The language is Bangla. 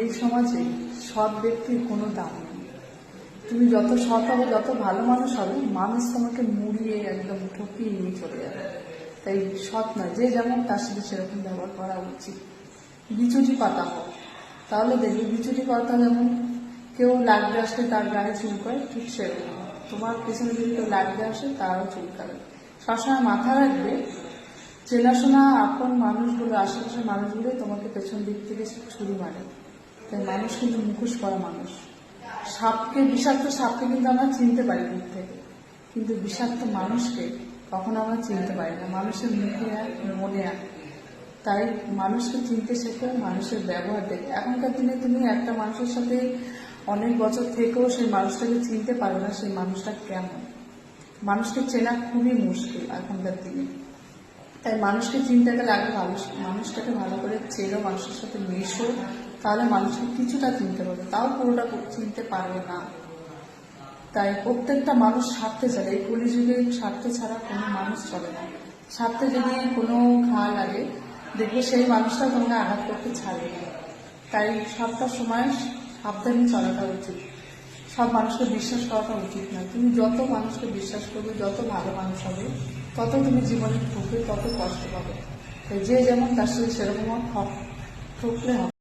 এই সমাজে সৎ ব্যক্তির কোনো দাম নেই। তুমি যত সৎ হবে, যত ভালো মানুষ হবে, মানুষ তোমাকে মুড়িয়ে একদম ঠকিয়ে নিয়ে চলে যাবে। তাই সৎ নয়, যে যেমন তার সাথে সেরকম ব্যবহার করা উচিত। বিচুটি পাতা হোক, তাহলে দেখবে বিচুটি পাতা যেমন কেউ লাগবে আসলে তার গায়ে চুলকায়, ঠিক সেরকম তোমার পেছনে যদি কেউ লাগবে আসে তারও চুলকাবে। সবসময় মাথা রাখবে, চেনাশোনা আপন মানুষগুলো, আশেপাশের মানুষগুলোই তোমাকে পেছন দিক থেকে ছুরি মারে। তাই মানুষ কিন্তু মুখোশ করা মানুষ। সাপকে, বিষাক্ত সাপকে কিন্তু আমরা চিনতে পারি দূর থেকে, কিন্তু বিষাক্ত মানুষকে কখনো আমরা চিনতে পারি না। মানুষের মুখে এক, মনে এক। তাই মানুষকে চিনতে শেখো মানুষের ব্যবহার দেখে। এখনকার দিনে তুমি একটা মানুষের সাথে অনেক বছর থেকেও সেই মানুষটাকে চিনতে পারো না সেই মানুষটা কেমন। মানুষকে চেনা খুবই মুশকিল এখনকার দিনে। তাই মানুষকে চিনতে গেলে আগে মানুষটাকে ভালো করে চেনো, মানুষের সাথে মেশো, তাহলে মানুষকে কিছুটা চিনতে পারবে, তাও পুরোটা চিনতে পারবে না। তাই প্রত্যেকটা মানুষ স্বার্থে চলে। এই কলিযুগে স্বার্থ ছাড়া কোনো মানুষ চলে না। স্বার্থে যদি কোনো ঘা লাগে, দেখবে সেই মানুষটা তোমাকে আঘাত করতে ছাড়বে না। তাই সবটা সময় সাবধানে চলাটা উচিত। সব মানুষকে বিশ্বাস করাটা উচিত না। তুমি যত মানুষকে বিশ্বাস করবে, যত ভালো মানুষ হবে, তত তুমি জীবনে ঠকবে, তত কষ্ট পাবে। তাই যে যেমন তার সাথে সেরকম ঠকলে হবে।